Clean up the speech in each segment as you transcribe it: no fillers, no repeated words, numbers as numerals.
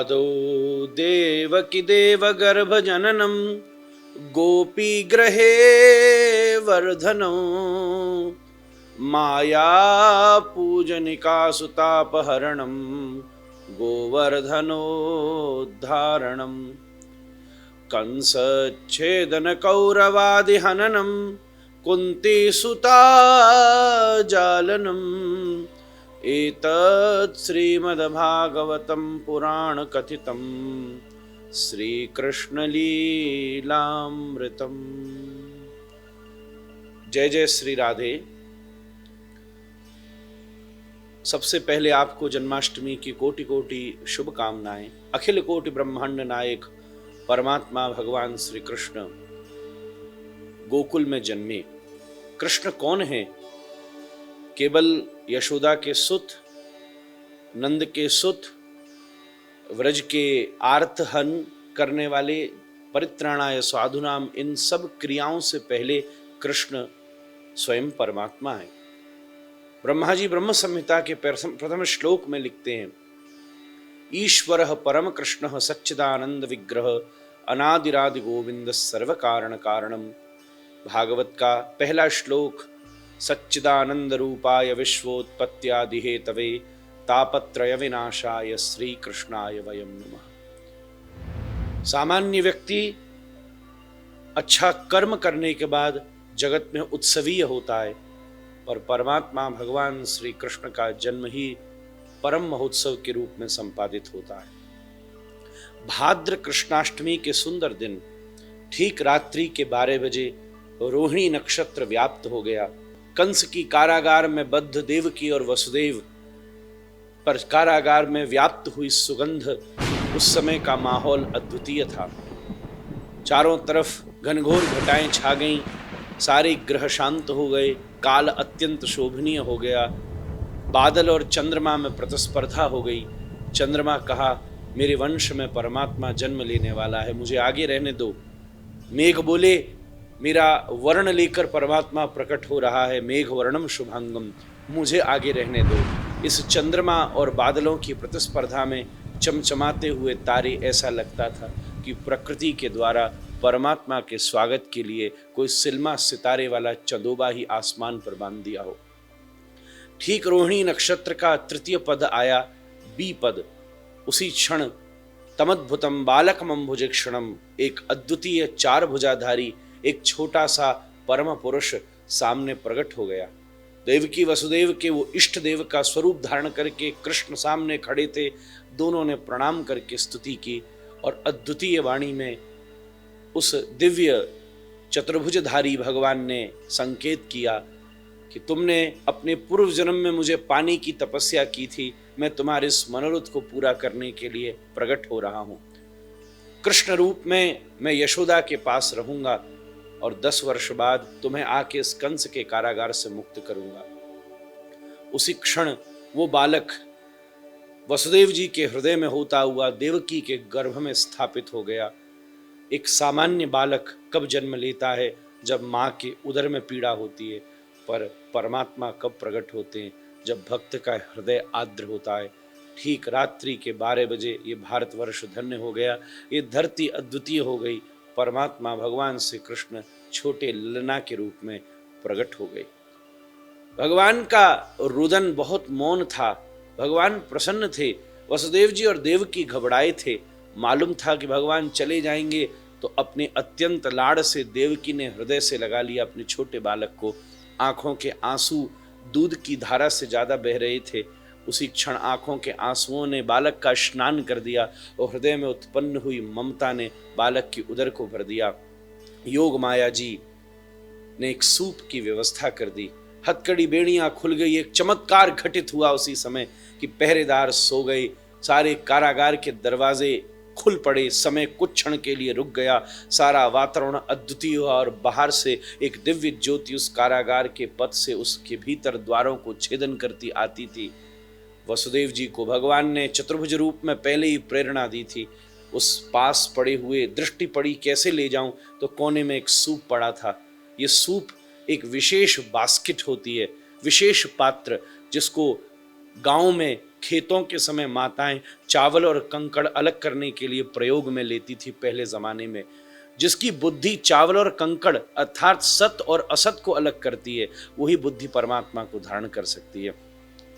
आदौ देवकी देवगर्भजननं गोपीगृहे वर्धनं मायापूजनिकासुतापहरणं गोवर्धनोद्धारणम् कंसच्छेदनकौरवादिहननं कुन्तीसुताजालनम् एतत् श्रीमद्भागवतं पुराणकथितं श्रीकृष्णलीलामृतम्। जय जय श्री राधे। सबसे पहले आपको जन्माष्टमी की कोटि कोटि शुभकामनाएं। अखिल कोटि ब्रह्मांड नायक परमात्मा भगवान श्री कृष्ण गोकुल में जन्मे। कृष्ण कौन है? केवल यशोदा के सुत, नंद के सुत, व्रज के आर्तहन करने वाले, परित्राणाय साधुनाम, इन सब क्रियाओं से पहले कृष्ण स्वयं परमात्मा है। ब्रह्मा जी ब्रह्म संहिता के प्रथम श्लोक में लिखते हैं, ईश्वरः परम कृष्णः सच्चिदानंद विग्रह अनादिरादि गोविंद सर्व कारण कारणम। भागवत का पहला श्लोक, सच्चिदानंद रूपाय विश्वोत्पत्त्यादि हेतवे तापत्रय विनाशाय श्री कृष्णाय वयं नमः। सामान्य व्यक्ति अच्छा कर्म करने के बाद जगत में उत्सवीय होता है, और परमात्मा भगवान श्री कृष्ण का जन्म ही परम महोत्सव के रूप में संपादित होता है। भाद्र कृष्णाष्टमी के सुंदर दिन ठीक रात्रि के 12 बजे रोहिणी नक्षत्र व्याप्त हो गया। कंस की कारागार में बद्ध देवकी और वसुदेव पर कारागार में व्याप्त हुई सुगंध, उस समय का माहौल अद्वितीय था। चारों तरफ घनघोर घटाएं छा गईं, सारे ग्रह शांत हो गए, काल अत्यंत शोभनीय हो गया। बादल और चंद्रमा में प्रतिस्पर्धा हो गई। चंद्रमा कहा, मेरे वंश में परमात्मा जन्म लेने वाला है, मुझे आगे रहने दो। मेघ बोले, मेरा वर्ण लेकर परमात्मा प्रकट हो रहा है, मेघ वर्णम शुभांगम, मुझे आगे रहने दो। इस चंद्रमा और बादलों की प्रतिस्पर्धा में चमचमाते हुए तारे, ऐसा लगता था कि प्रकृति के द्वारा परमात्मा के स्वागत के लिए कोई सिल्मा सितारे वाला चंदोबा ही आसमान पर बांध दिया हो। ठीक रोहिणी नक्षत्र का तृतीय पद आया, बी पद। उसी क्षण तमद्भुतम बालकमंभुजक्षणम, एक अद्वितीय 4 भुजाधारी एक छोटा सा परम पुरुष सामने प्रकट हो गया। देवकी वसुदेव के वो इष्ट देव का स्वरूप धारण करके कृष्ण सामने खड़े थे। दोनों ने प्रणाम करके स्तुति की और अद्वितीय वाणी में उस दिव्य चतुर्भुजधारी भगवान ने संकेत किया कि तुमने अपने पूर्व जन्म में मुझे पाने की तपस्या की थी, मैं तुम्हारे इस मनोरथ को पूरा करने के लिए प्रकट हो रहा हूं। कृष्ण रूप में मैं यशोदा के पास रहूंगा और 10 वर्ष बाद तुम्हें आके इस कंस के कारागार से मुक्त करूंगा। उसी क्षण वो बालक वसुदेव जी के हृदय में होता हुआ देवकी के गर्भ में स्थापित हो गया। एक सामान्य बालक कब जन्म लेता है? जब माँ के उदर में पीड़ा होती है। पर परमात्मा कब प्रकट होते हैं? जब भक्त का हृदय आर्द्र होता है। ठीक रात्रि के 12 बजे ये भारतवर्ष धन्य हो गया, ये धरती अद्वितीय हो गई। परमात्मा भगवान श्री कृष्ण छोटे ललना के रूप में प्रकट हो गए। भगवान का रुदन बहुत मौन था, भगवान प्रसन्न थे। वसुदेव जी और देवकी घबराए थे। मालूम था कि भगवान चले जाएंगे, तो अपने अत्यंत लाड़ से देवकी ने हृदय से लगा लिया अपने छोटे बालक को। आंखों के आंसू दूध की धारा से ज्यादा बह रहे थे। उसी क्षण आंखों के आंसुओं ने बालक का स्नान कर दिया और हृदय में उत्पन्न हुई ममता ने बालक की उदर को भर दिया। योग माया जी ने एक सूप की व्यवस्था कर दी। हथकड़ी बेड़ियां खुल गई। एक चमत्कार घटित हुआ उसी समय कि पहरेदार सो गए, सारे कारागार के दरवाजे खुल पड़े। समय कुछ क्षण के लिए रुक गया। सारा वातावरण अद्वितीय हुआ और बाहर से एक दिव्य ज्योति उस कारागार के पथ से उसके भीतर द्वारों को छेदन करती आती थी। वसुदेव जी को भगवान ने चतुर्भुज रूप में पहले ही प्रेरणा दी थी। उस पास पड़े हुए दृष्टि पड़ी कैसे ले जाऊं, तो कोने में एक सूप पड़ा था। ये सूप एक विशेष बास्केट होती है, विशेष पात्र, जिसको गाँव में खेतों के समय माताएं चावल और कंकड़ अलग करने के लिए प्रयोग में लेती थी पहले ज़माने में। जिसकी बुद्धि चावल और कंकड़ अर्थात सत और असत को अलग करती है, वही बुद्धि परमात्मा को धारण कर सकती है।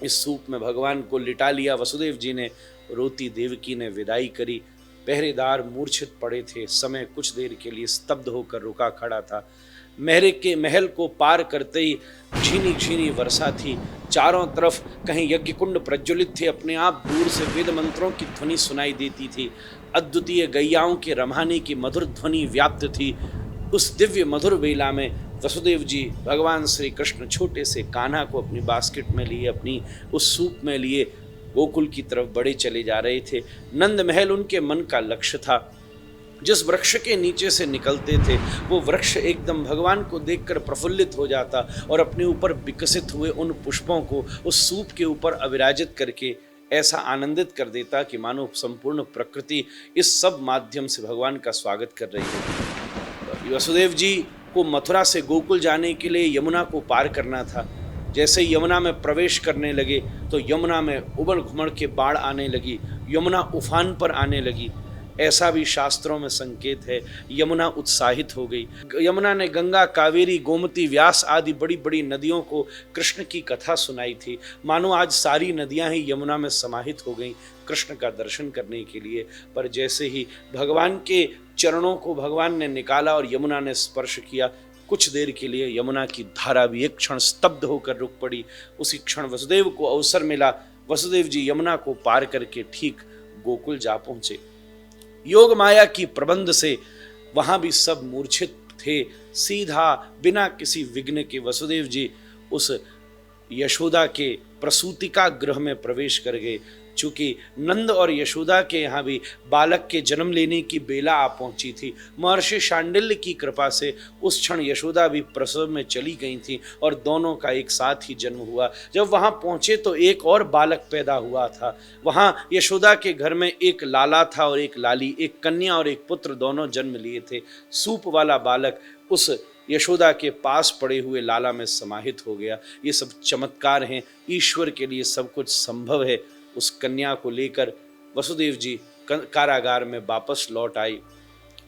इस सूप में भगवान को लिटा लिया वसुदेव जी ने, रोती देवकी ने विदाई करी। पहरेदार मूर्छित पड़े थे, समय कुछ देर के लिए स्तब्ध होकर रुका खड़ा था। महरे के महल को पार करते ही झीनी झीनी वर्षा थी। चारों तरफ कहीं यज्ञ कुंड प्रज्वलित थे, अपने आप दूर से वेद मंत्रों की ध्वनि सुनाई देती थी। अद्वितीय गैयाओं के रमाने की मधुर ध्वनि व्याप्त थी। उस दिव्य मधुर बेला में वसुदेव जी भगवान श्री कृष्ण छोटे से कान्हा को अपनी बास्केट में लिए, अपनी उस सूप में लिए गोकुल की तरफ बढ़े चले जा रहे थे। नंद महल उनके मन का लक्ष्य था। जिस वृक्ष के नीचे से निकलते थे वो वृक्ष एकदम भगवान को देखकर प्रफुल्लित हो जाता और अपने ऊपर विकसित हुए उन पुष्पों को उस सूप के ऊपर अविराजित करके ऐसा आनंदित कर देता कि मानो संपूर्ण प्रकृति इस सब माध्यम से भगवान का स्वागत कर रही है। वसुदेव जी को मथुरा से गोकुल जाने के लिए यमुना को पार करना था। जैसे ही यमुना में प्रवेश करने लगे तो यमुना में उबड़ घुमड़ के बाढ़ आने लगी, यमुना उफान पर आने लगी। ऐसा भी शास्त्रों में संकेत है। यमुना उत्साहित हो गई। यमुना ने गंगा, कावेरी, गोमती, व्यास आदि बड़ी बड़ी नदियों को कृष्ण की कथा सुनाई थी। मानो आज सारी नदियां ही यमुना में समाहित हो गईं कृष्ण का दर्शन करने के लिए। पर जैसे ही भगवान के चरणों को भगवान ने निकाला और यमुना ने स्पर्श किया, कुछ देर के लिए यमुना की धारा भी एक क्षण स्तब्ध होकर रुक पड़ी। उसी क्षण वसुदेव को अवसर मिला। वसुदेव जी यमुना को पार करके ठीक गोकुल जा पहुंचे। योग माया की प्रबंध से वहां भी सब मूर्छित थे। सीधा बिना किसी विघ्न के वसुदेव जी उस यशोदा के प्रसूतिका गृह में प्रवेश कर गए। चूंकि नंद और यशोदा के यहाँ भी बालक के जन्म लेने की बेला आ पहुंची थी, महर्षि शांडिल्य की कृपा से उस क्षण यशोदा भी प्रसव में चली गई थी और दोनों का एक साथ ही जन्म हुआ। जब वहाँ पहुँचे तो एक और बालक पैदा हुआ था। वहाँ यशोदा के घर में एक लाला था और एक लाली, एक कन्या और एक पुत्र, दोनों जन्म लिए थे। सूप वाला बालक उस यशोदा के पास पड़े हुए लाला में समाहित हो गया। ये सब चमत्कार हैं, ईश्वर के लिए सब कुछ संभव है। उस कन्या को लेकर वसुदेव जी कारागार में वापस लौट आई।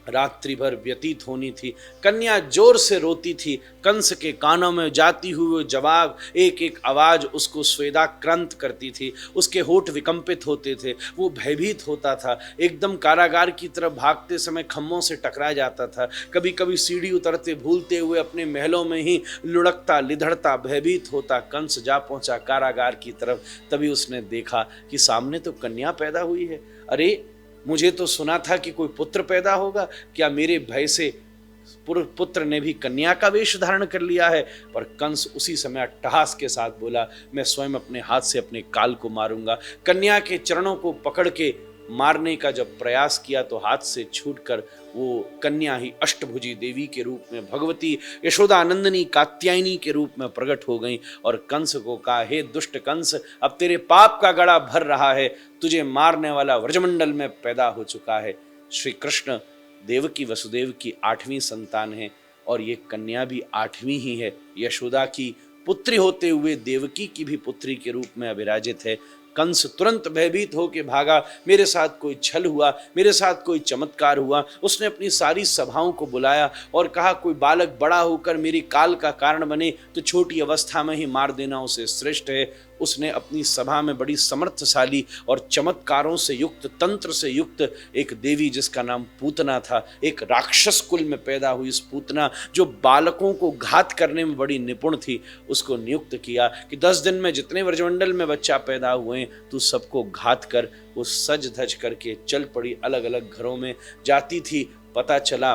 रात्रि भर व्यतीत होनी थी। कन्या जोर से रोती थी। कंस के कानों में जाती हुई जवाब, एक एक आवाज उसको स्वेदाक्रांत करती थी। उसके होठ विकंपित होते थे। वो भयभीत होता था। एकदम कारागार की तरफ भागते समय खम्भों से टकरा जाता था। कभी कभी सीढ़ी उतरते भूलते हुए अपने महलों में ही लुढ़कता, लिधड़ता, भयभीत होता। कंस जा पहुंचा कारागार की तरफ। तभी उसने देखा कि सामने तो कन्या पैदा हुई है। अरे, मुझे तो सुना था कि कोई पुत्र पैदा होगा, क्या मेरे भय से पुत्र ने भी कन्या का वेश धारण कर लिया है? पर कंस उसी समय अट्टहास के साथ बोला, मैं स्वयं अपने हाथ से अपने काल को मारूंगा। कन्या के चरणों को पकड़ के मारने का जब प्रयास किया तो हाथ से छूटकर वो कन्या ही अष्टभुजी देवी के रूप में, भगवती यशोदानंदिनी कात्यायनी के रूप में प्रकट हो गई और कंस को कहा, हे दुष्ट कंस, अब तेरे पाप का गड़ा भर रहा है। तुझे मारने वाला व्रजमंडल में पैदा हो चुका है। श्री कृष्ण देवकी वसुदेव की 8वीं संतान है और ये कन्या भी 8वीं ही है। यशोदा की पुत्री होते हुए देवकी की भी पुत्री के रूप में अविराजित है। कंस तुरंत भयभीत होकर भागा। मेरे साथ कोई छल हुआ, मेरे साथ कोई चमत्कार हुआ। उसने अपनी सारी सभाओं को बुलाया और कहा, कोई बालक बड़ा होकर मेरी काल का कारण बने तो छोटी अवस्था में ही मार देना उसे श्रेष्ठ है। उसने अपनी सभा में बड़ी समर्थशाली और चमत्कारों से युक्त, तंत्र से युक्त एक देवी जिसका नाम पूतना था, एक राक्षस कुल में पैदा हुई इस पूतना जो बालकों को घात करने में बड़ी निपुण थी, उसको नियुक्त किया कि 10 दिन में जितने व्रजमंडल में बच्चा पैदा हुए तू सबको घात कर। वो सज धज करके चल पड़ी, अलग अलग घरों में जाती थी। पता चला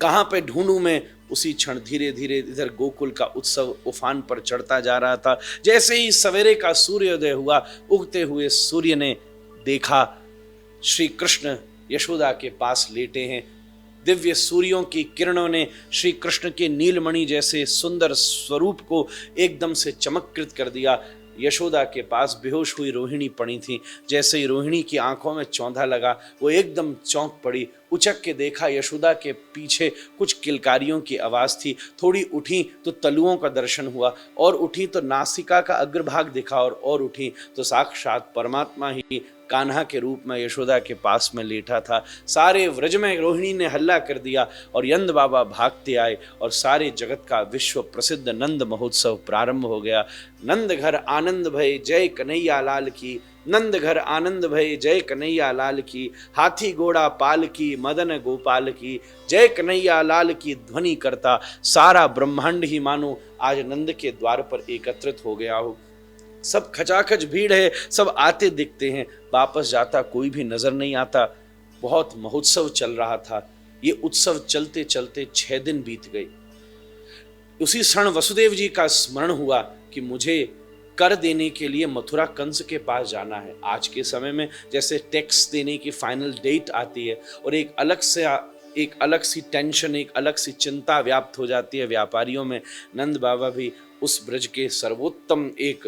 कहाँ पे ढूंढूं मैं, उसी क्षण धीरे धीरे इधर गोकुल का उत्सव उफान पर चढ़ता जा रहा था। जैसे ही सवेरे का सूर्योदय हुआ, उगते हुए सूर्य ने देखा श्री कृष्ण यशोदा के पास लेटे हैं। दिव्य सूर्यों की किरणों ने श्री कृष्ण के नीलमणि जैसे सुंदर स्वरूप को एकदम से चमत्कृत कर दिया। यशोदा के पास बेहोश हुई रोहिणी पड़ी थी। जैसे ही रोहिणी की आंखों में चौंधा लगा, वो एकदम चौंक पड़ी। उचक के देखा, यशोदा के पीछे कुछ किलकारियों की आवाज़ थी। थोड़ी उठी तो तलुओं का दर्शन हुआ, और उठी तो नासिका का अग्रभाग दिखा, और उठी तो साक्षात परमात्मा ही कान्हा के रूप में यशोदा के पास में लेटा था। सारे व्रज में रोहिणी ने हल्ला कर दिया और यंद बाबा भागते आए, और सारे जगत का विश्व प्रसिद्ध नंद महोत्सव प्रारंभ हो गया। नंद घर आनंद भय जय कन्हैया लाल की, नंद घर आनंद भय जय कन्हैया लाल की, हाथी घोड़ा पाल की मदन गोपाल की, जय कन्हैया लाल की ध्वनि करता सारा ब्रह्मांड ही मानो आज नंद के द्वार पर एकत्रित हो गया हो। सब खचाखच भीड़ है, सब आते दिखते हैं, वापस जाता कोई भी नजर नहीं आता। बहुत महोत्सव चल रहा था। ये उत्सव चलते चलते 6 दिन बीत गए। उसी क्षण वसुदेव जी का स्मरण हुआ कि मुझे कर देने के लिए मथुरा कंस के पास जाना है। आज के समय में जैसे टैक्स देने की फाइनल डेट आती है और एक अलग सी टेंशन, एक अलग सी चिंता व्याप्त हो जाती है व्यापारियों में, नंद बाबा भी उस ब्रज के सर्वोत्तम एक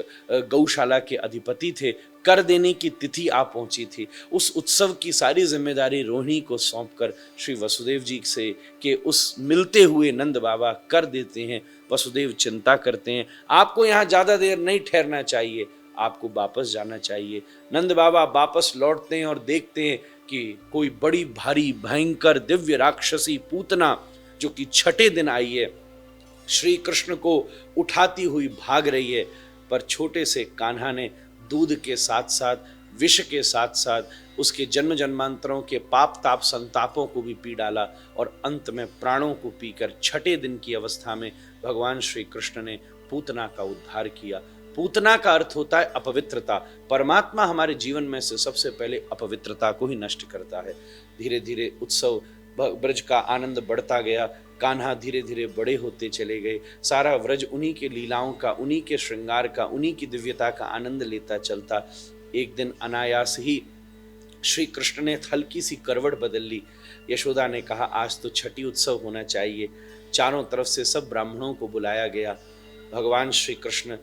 गौशाला के अधिपति थे। कर देने की तिथि आ पहुंची थी। उस उत्सव की सारी जिम्मेदारी रोहिणी को सौंपकर श्री वसुदेव जी से के उस मिलते हुए नंद बाबा कर देते हैं। वसुदेव चिंता करते हैं, आपको यहाँ ज्यादा देर नहीं ठहरना चाहिए, आपको वापस जाना चाहिए। नंद बाबा वापस लौटते हैं और देखते हैं कि कोई बड़ी भारी भयंकर दिव्य राक्षसी पूतना जो कि 6ठे दिन आई है, श्री कृष्ण को उठाती हुई भाग रही है। पर छोटे से कान्हा ने दूध के साथ साथ, विष के साथ साथ उसके जन्म जन्मांतरों के पाप ताप संतापों को भी पी डाला, और अंत में प्राणों को पीकर 6ठे दिन की अवस्था में भगवान श्री कृष्ण ने पूतना का उद्धार किया। पूतना का अर्थ होता है अपवित्रता। परमात्मा हमारे जीवन में से सबसे पहले अपवित्रता को ही नष्ट करता है। धीरे धीरे उत्सव ब्रज का आनंद बढ़ता गया। कान्हा धीरे धीरे बड़े होते चले गए। सारा व्रज उन्हीं के लीलाओं का, उन्हीं के श्रृंगार का, उन्हीं की दिव्यता का आनंद लेता चलता। एक दिन अनायास ही श्री कृष्ण ने हल्की सी करवट बदल ली। यशोदा ने कहा आज तो 6ठी उत्सव होना चाहिए। चारों तरफ से सब ब्राह्मणों को बुलाया गया। भगवान श्री कृष्ण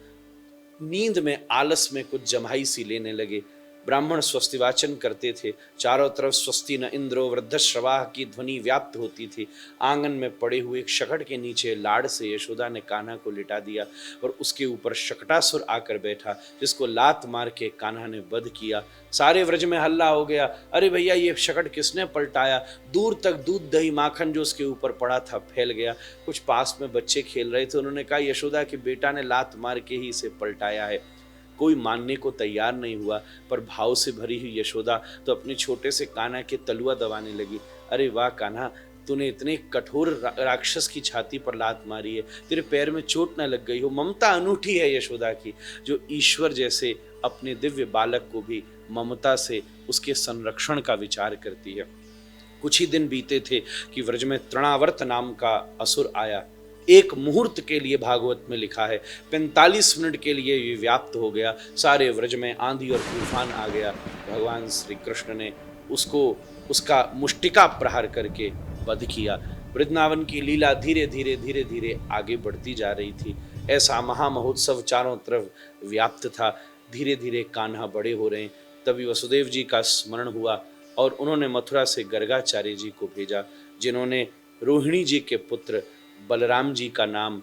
नींद में, आलस में कुछ जम्हाई सी लेने लगे। ब्राह्मण स्वस्ति वाचन करते थे। चारों तरफ स्वस्ति न इंद्रो वृद्धश्रवाह की ध्वनि व्याप्त होती थी। आंगन में पड़े हुए एक शकट के नीचे लाड़ से यशोदा ने कान्हा को लिटा दिया और उसके ऊपर शकटासुर आकर बैठा, जिसको लात मार के कान्हा ने वध किया। सारे व्रज में हल्ला हो गया, अरे भैया ये शकट किसने पलटाया। दूर तक दूध दही माखन जो उसके ऊपर पड़ा था फैल गया। कुछ पास में बच्चे खेल रहे थे, उन्होंने कहा यशोदा के बेटा ने लात मार के ही इसे पलटाया है। कोई मानने को तैयार नहीं हुआ, पर भाव से भरी हुई यशोदा तो अपने छोटे से कान्हा के तलुआ दबाने लगी। अरे वाह कान्हा, तूने इतने कठोर राक्षस की छाती पर लात मारी है, तेरे पैर में चोट न लग गई हो। ममता अनूठी है यशोदा की, जो ईश्वर जैसे अपने दिव्य बालक को भी ममता से उसके संरक्षण का विचार करती है। कुछ ही दिन बीते थे कि व्रज में तृणावर्त नाम का असुर आया। एक मुहूर्त के लिए भागवत में लिखा है 45 मिनट के लिए ये व्याप्त हो गया। सारे व्रज में आंधी और तूफान आ गया। भगवान श्री कृष्ण ने उसका मुष्टिका प्रहार करके वध किया। वृंदावन की लीला धीरे धीरे आगे बढ़ती जा रही थी। ऐसा महामहोत्सव चारों तरफ व्याप्त था। धीरे धीरे कान्हा बड़े हो रहे हैं। तभी वसुदेव जी का स्मरण हुआ और उन्होंने मथुरा से गर्गाचार्य जी को भेजा, जिन्होंने रोहिणी जी के पुत्र बलराम जी का नाम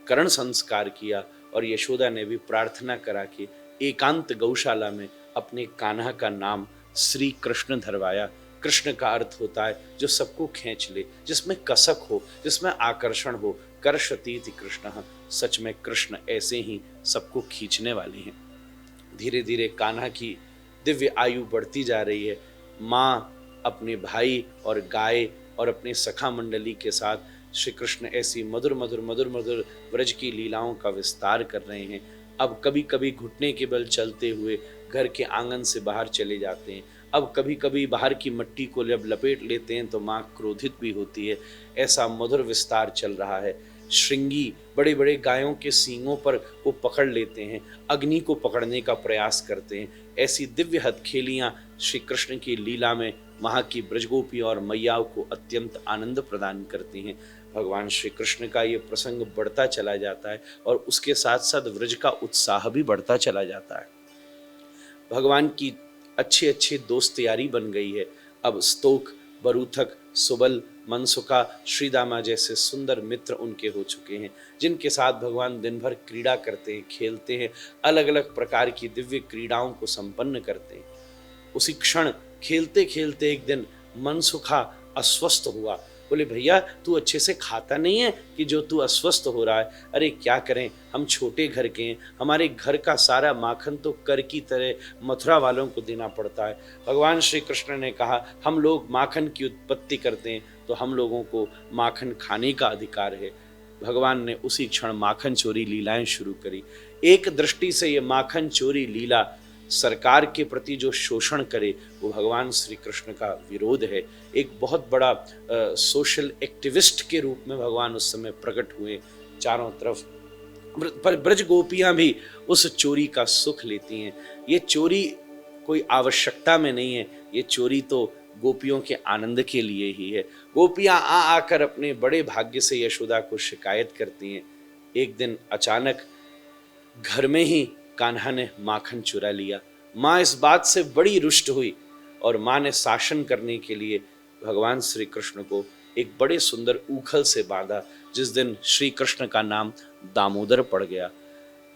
करण संस्कार किया। और यशोदा ने भी प्रार्थना करा कि एकांत गौशाला में अपने कान्हा का नाम श्री कृष्ण धरवाया। कृष्ण का अर्थ होता है जो सबको खींच ले, जिसमें कसक हो, जिसमें आकर्षण हो। कर्षतीति कृष्ण, सच में कृष्ण ऐसे ही सबको खींचने वाले हैं। धीरे धीरे कान्हा की दिव्य आयु बढ़ती जा रही है। माँ अपने भाई और गाय और अपने सखा मंडली के साथ श्री कृष्ण ऐसी मधुर व्रज की लीलाओं का विस्तार कर रहे हैं। अब कभी कभी घुटने के बल चलते हुए घर के आंगन से बाहर चले जाते हैं। अब कभी कभी बाहर की मिट्टी को जब लपेट लेते हैं तो माँ क्रोधित भी होती है। ऐसा मधुर विस्तार चल रहा है। श्रृंगी बड़े बड़े गायों के सींगों पर वो पकड़ लेते हैं, अग्नि को पकड़ने का प्रयास करते हैं। ऐसी दिव्य हथखेलियाँ श्री कृष्ण की लीला में वहाँ की ब्रजगोपी और मैयाओं को अत्यंत आनंद प्रदान करती हैं। भगवान श्री कृष्ण का ये प्रसंग बढ़ता चला जाता है और उसके साथ साथ व्रज का उत्साह भी बढ़ता चला जाता है। भगवान की अच्छी दोस्त यारी बन गई है। अब स्तोक बरूथक, सुबल, मनसुखा, श्रीदामा जैसे सुंदर मित्र उनके हो चुके हैं, जिनके साथ भगवान दिन भर क्रीड़ा करते हैं, खेलते हैं, अलग अलग प्रकार की दिव्य क्रीड़ाओं को संपन्न करते हैं। उसी क्षण खेलते खेलते एक दिन मनसुखा अस्वस्थ हुआ। बोले, भैया तू अच्छे से खाता नहीं है कि जो तू अस्वस्थ हो रहा है? अरे क्या करें, हम छोटे घर के हैं, हमारे घर का सारा माखन तो कर की तरह मथुरा वालों को देना पड़ता है। भगवान श्री कृष्ण ने कहा, हम लोग माखन की उत्पत्ति करते हैं तो हम लोगों को माखन खाने का अधिकार है। भगवान ने उसी क्षण माखन चोरी लीलाएं शुरू करी। एक दृष्टि से ये माखन चोरी लीला सरकार के प्रति जो शोषण करे वो भगवान श्री कृष्ण का विरोध है। एक बहुत बड़ा सोशल एक्टिविस्ट के रूप में भगवान उस समय प्रकट हुए चारों तरफ। पर ब्रज गोपियां भी उस चोरी का सुख लेती हैं। ये चोरी कोई आवश्यकता में नहीं है, ये चोरी तो गोपियों के आनंद के लिए ही है। गोपियां आकर अपने बड़े भाग्य से यशोदा को शिकायत करती हैं। एक दिन अचानक घर में ही कान्हा ने माखन चुरा लिया। माँ इस बात से बड़ी रुष्ट हुई और माँ ने शासन करने के लिए भगवान श्री कृष्ण को एक बड़े सुंदर ऊखल से बांधा, जिस दिन श्री कृष्ण का नाम दामोदर पड़ गया।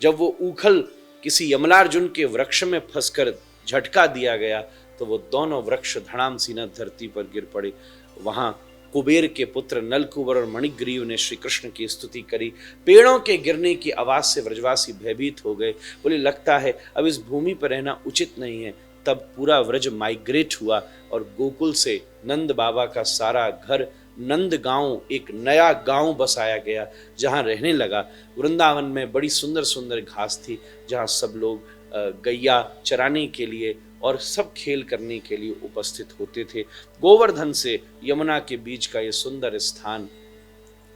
जब वो ऊखल किसी यमलार्जुन के वृक्ष में फंसकर झटका दिया गया तो वो दोनों वृक्ष धड़ाम सीना धरती पर गिर पड़े। वहां कुबेर के पुत्र नलकुबर और मणिग्रीव ने श्री कृष्ण की स्तुति करी। पेड़ों के गिरने की आवाज से व्रजवासी भयभीत हो गए। बोले, लगता है अब इस भूमि पर रहना उचित नहीं है। तब पूरा व्रज माइग्रेट हुआ और गोकुल से नंद बाबा का सारा घर नंद गांव, एक नया गांव बसाया गया जहां रहने लगा। वृंदावन में बड़ी सुंदर सुंदर घास थी जहां सब लोग गैया चराने के लिए और सब खेल करने के लिए उपस्थित होते थे। गोवर्धन से यमुना के बीच का ये सुंदर स्थान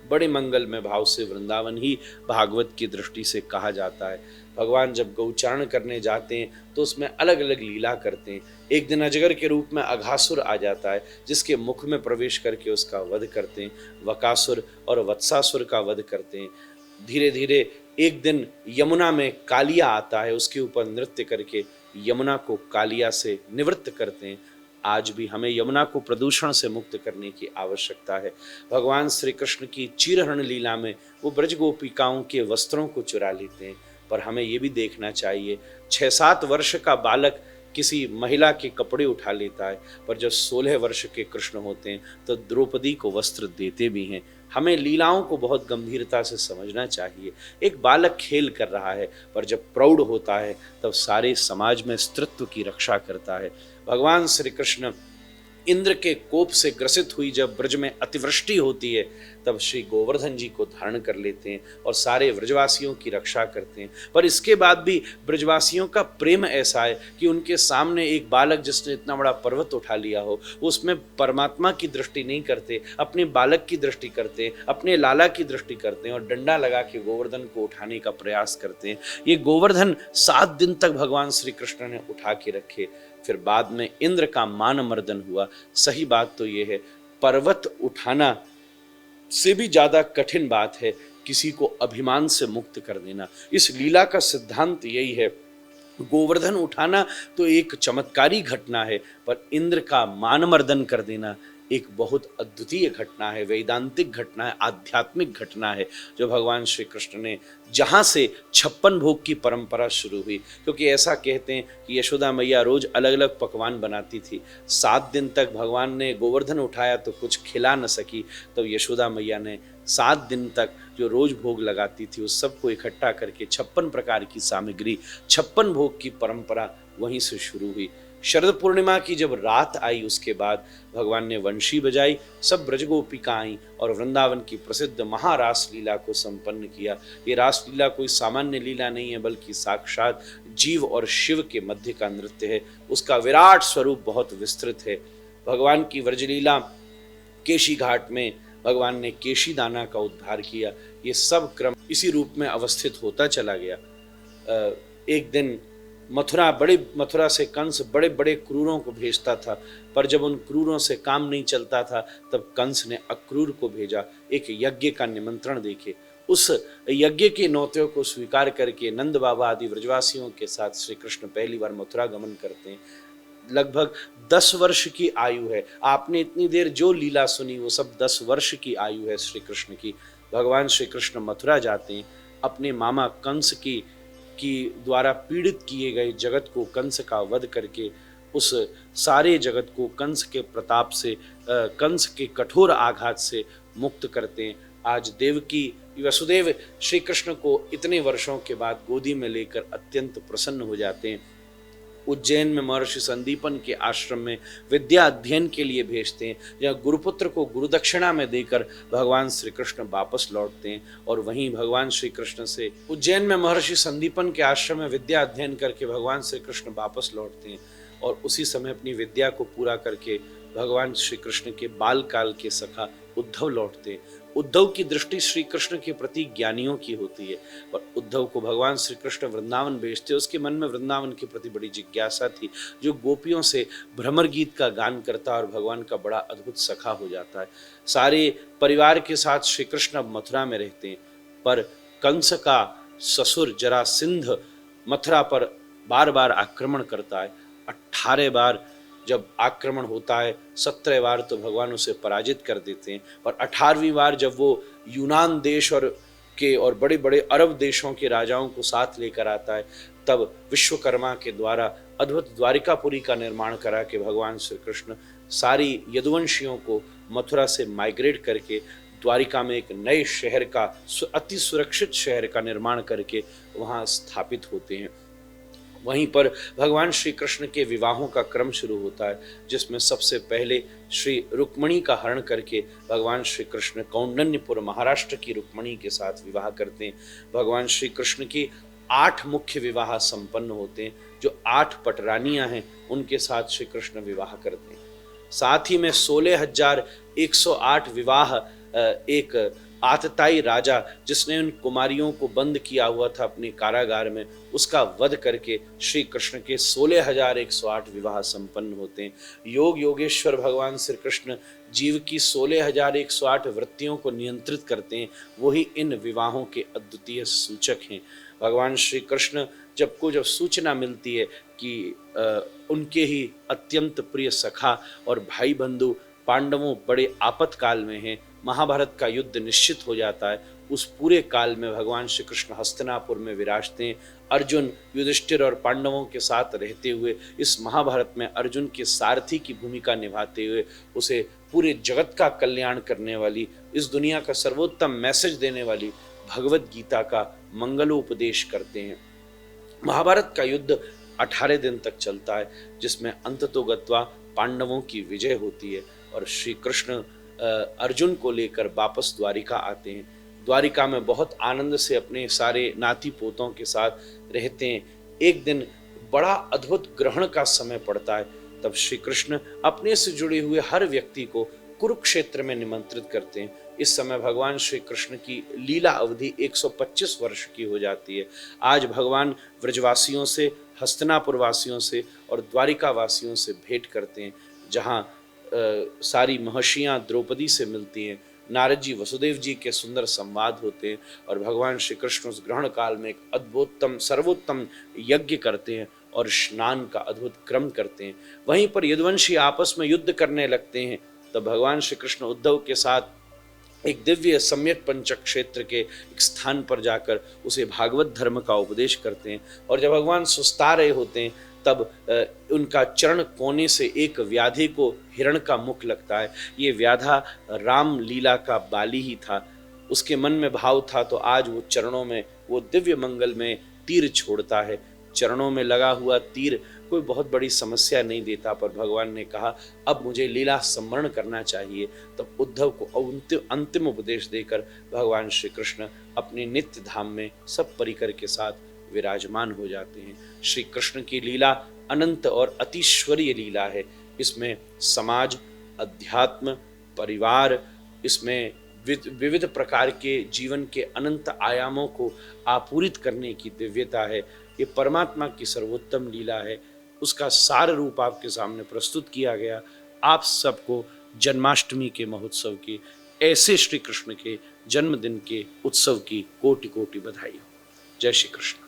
बड़े मंगल में भाव से वृंदावन ही भागवत की दृष्टि से कहा जाता है। भगवान जब गौचारण करने जाते हैं तो उसमें अलग अलग लीला करते हैं। एक दिन अजगर के रूप में अघासुर आ जाता है, जिसके मुख में प्रवेश करके उसका वध करते हैं। वकासुर और वत्सासुर का वध करते हैं। धीरे धीरे एक दिन यमुना में कालिया आता है, उसके ऊपर नृत्य करके यमुना को कालिया से निवृत्त करते हैं। आज भी हमें यमुना को प्रदूषण से मुक्त करने की आवश्यकता है। भगवान श्री कृष्ण की चीरहरण लीला में वो ब्रज गोपिकाओं के वस्त्रों को चुरा लेते हैं, पर हमें ये भी देखना चाहिए 6-7 वर्ष का बालक किसी महिला के कपड़े उठा लेता है, पर जब 16 वर्ष के कृष्ण होते हैं तो द्रौपदी को वस्त्र देते भी हैं। हमें लीलाओं को बहुत गंभीरता से समझना चाहिए। एक बालक खेल कर रहा है, पर जब प्रौढ़ होता है तब सारे समाज में स्त्रीत्व की रक्षा करता है। भगवान श्री कृष्ण इंद्र के कोप से ग्रसित हुई जब ब्रज में अतिवृष्टि होती है तब श्री गोवर्धन जी को धारण कर लेते हैं और सारे ब्रजवासियों की रक्षा करते हैं। पर इसके बाद भी ब्रजवासियों का प्रेम ऐसा है कि उनके सामने एक बालक जिसने इतना बड़ा पर्वत उठा लिया हो, उसमें परमात्मा की दृष्टि नहीं करते, अपने बालक की दृष्टि करते हैं, अपने लाला की दृष्टि करते हैं और डंडा लगा के गोवर्धन को उठाने का प्रयास करते हैं। ये गोवर्धन 7 दिन तक भगवान श्री कृष्ण ने उठा के रखे। फिर बाद में इंद्र का मान मर्दन हुआ। सही बात तो यह है, पर्वत उठाना से भी ज्यादा कठिन बात है किसी को अभिमान से मुक्त कर देना। इस लीला का सिद्धांत यही है। गोवर्धन उठाना तो एक चमत्कारी घटना है, पर इंद्र का मान मर्दन कर देना एक बहुत अद्वितीय घटना है, वैदांतिक घटना है, आध्यात्मिक घटना है, जो भगवान श्री कृष्ण ने जहाँ से 56 भोग की परंपरा शुरू हुई। क्योंकि ऐसा कहते हैं कि यशोदा मैया रोज अलग अलग पकवान बनाती थी। 7 दिन तक भगवान ने गोवर्धन उठाया तो कुछ खिला न सकी, तो यशोदा मैया ने 7 दिन तक जो रोज भोग लगाती थी उस सबको इकट्ठा करके 56 प्रकार की सामग्री, 56 भोग की परंपरा वहीं से शुरू हुई। शरद पूर्णिमा की जब रात आई उसके बाद भगवान ने वंशी बजाई, सब ब्रजगोपिका आई और वृंदावन की प्रसिद्ध महारास लीला को संपन्न किया। ये रास लीला कोई सामान्य लीला नहीं है, बल्कि साक्षात जीव और शिव के मध्य का नृत्य है। उसका विराट स्वरूप बहुत विस्तृत है। भगवान की व्रजलीला केशी घाट में भगवान ने केशी दाना का उद्धार किया। ये सब क्रम इसी रूप में अवस्थित होता चला गया। एक दिन मथुरा से कंस बड़े बड़े क्रूरों को भेजता था, पर जब उन क्रूरों से काम नहीं चलता था तब कंस ने अक्रूर को भेजा एक यज्ञ का निमंत्रण देके। उस यज्ञ के नौत्यों को स्वीकार करके नंद बाबा आदि व्रजवासियों के साथ श्री कृष्ण पहली बार मथुरा गमन करते हैं। लगभग 10 वर्ष की आयु है। आपने इतनी देर जो लीला सुनी वो सब 10 वर्ष की आयु है श्री कृष्ण की। भगवान श्री कृष्ण मथुरा जाते हैं, अपने मामा कंस की द्वारा पीड़ित किए गए जगत को कंस का वध करके उस सारे जगत को कंस के प्रताप से, कंस के कठोर आघात से मुक्त करते हैं। आज देवकी वसुदेव श्री कृष्ण को इतने वर्षों के बाद गोदी में लेकर अत्यंत प्रसन्न हो जाते हैं। उज्जैन में महर्षि संदीपन के आश्रम में विद्या अध्ययन के लिए भेजते हैं, या गुरुपुत्र को गुरुदक्षिणा में देकर भगवान श्री कृष्ण वापस लौटते हैं। और वहीं भगवान श्री कृष्ण से उज्जैन में महर्षि संदीपन के आश्रम में विद्या अध्ययन करके भगवान श्री कृष्ण वापस लौटते हैं, और उसी समय अपनी विद्या को पूरा करके भगवान श्री कृष्ण के बाल काल के सखा उद्धव लौटते हैं। उद्धव की दृष्टि श्री कृष्ण के प्रति ज्ञानियों की होती है, और उद्धव को भगवान श्री कृष्ण वृंदावन भेजते। उसके मन में वृंदावन के प्रति बड़ी जिज्ञासा थी, जो गोपियों से भ्रमर गीत का गान करता और भगवान का बड़ा अद्भुत सखा हो जाता है। सारे परिवार के साथ श्री कृष्ण अब मथुरा में रहते हैं, पर कंस का ससुर जरासंध मथुरा पर बार बार आक्रमण करता है। 18 बार जब आक्रमण होता है, 17 बार तो भगवान उसे पराजित कर देते हैं, और 18वीं बार जब वो यूनान देश और बड़े बड़े अरब देशों के राजाओं को साथ लेकर आता है, तब विश्वकर्मा के द्वारा अद्भुत द्वारिकापुरी का निर्माण करा के भगवान श्री कृष्ण सारी यदुवंशियों को मथुरा से माइग्रेट करके द्वारिका में एक नए शहर का, अति सुरक्षित शहर का निर्माण करके वहाँ स्थापित होते हैं। वहीं पर भगवान श्री कृष्ण के विवाहों का क्रम शुरू होता है, जिसमें सबसे पहले श्री रुक्मणी का हरण करके भगवान श्री कृष्ण कौंडन्यपुर महाराष्ट्र की रुक्मणी के साथ विवाह करते हैं। भगवान श्री कृष्ण की 8 मुख्य विवाह संपन्न होते हैं, जो 8 पटरानियां हैं उनके साथ श्री कृष्ण विवाह करते हैं। साथ ही में 16,108 विवाह एक आतताई राजा, जिसने उन कुमारियों को बंद किया हुआ था अपने कारागार में, उसका वध करके श्री कृष्ण के 16,108 विवाह संपन्न होते हैं। योग योगेश्वर भगवान श्री कृष्ण जीव की 16,108 वृत्तियों को नियंत्रित करते हैं, वही इन विवाहों के अद्वितीय सूचक हैं। भगवान श्री कृष्ण जब सूचना मिलती है कि उनके ही अत्यंत प्रिय सखा और भाई बंधु पांडवों बड़े आपत्काल में हैं, महाभारत का युद्ध निश्चित हो जाता है, उस पूरे काल में भगवान श्री कृष्ण हस्तिनापुर में विराजते हैं। अर्जुन, युधिष्ठिर और पांडवों के साथ रहते हुए इस महाभारत में अर्जुन के सारथी की भूमिका निभाते हुए उसे पूरे जगत का कल्याण करने वाली, इस दुनिया का सर्वोत्तम मैसेज देने वाली भगवत गीता का मंगलोपदेश करते हैं। महाभारत का युद्ध 18 दिन तक चलता है, जिसमें अंततोगत्वा पांडवों की विजय होती है और श्री कृष्ण अर्जुन को लेकर वापस द्वारिका आते हैं। द्वारिका में बहुत आनंद से अपने सारे नाती पोतों के साथ रहते हैं। एक दिन बड़ा अद्भुत ग्रहण का समय पड़ता है, तब श्री कृष्ण अपने से जुड़े हुए हर व्यक्ति को कुरुक्षेत्र में निमंत्रित करते हैं। इस समय भगवान श्री कृष्ण की लीला अवधि 125 वर्ष की हो जाती है। आज भगवान व्रजवासियों से, हस्तिनापुर वासियों से और द्वारिका वासियों से भेंट करते हैं, जहाँ सारी महर्षियाँ द्रौपदी से मिलती हैं, नारद जी वसुदेव जी के सुंदर संवाद होते हैं, और भगवान श्री कृष्ण उस ग्रहण काल में एक अद्भुतम सर्वोत्तम यज्ञ करते हैं और स्नान का अद्भुत क्रम करते हैं। वहीं पर यदुवंशी आपस में युद्ध करने लगते हैं, तब भगवान श्री कृष्ण उद्धव के साथ एक दिव्य सम्यक पंचक क्षेत्र के एक स्थान पर जाकर उसे भागवत धर्म का उपदेश करते हैं। और जब भगवान सुस्ता रहे होते हैं, तब उनका चरण कोने से एक व्याधि को हिरण का मुख लगता है। ये व्याधा राम लीला का बाली ही था। उसके मन में भाव था, तो आज वो चरणों में वो दिव्य मंगल में तीर छोड़ता है। चरणों में लगा हुआ तीर कोई बहुत बड़ी समस्या नहीं देता, पर भगवान ने कहा अब मुझे लीला स्मरण करना चाहिए। तब उद्धव को अंतिम उपदेश देकर भगवान श्री कृष्ण अपने नित्य धाम में सब परिकर के साथ विराजमान हो जाते हैं। श्री कृष्ण की लीला अनंत और अतिश्वरीय लीला है। इसमें समाज, अध्यात्म, परिवार, इसमें विविध प्रकार के जीवन के अनंत आयामों को आपूरित करने की दिव्यता है। ये परमात्मा की सर्वोत्तम लीला है। उसका सार रूप आपके सामने प्रस्तुत किया गया। आप सबको जन्माष्टमी के महोत्सव की, ऐसे श्री कृष्ण के जन्मदिन के उत्सव की कोटि कोटि बधाई हो। जय श्री कृष्ण।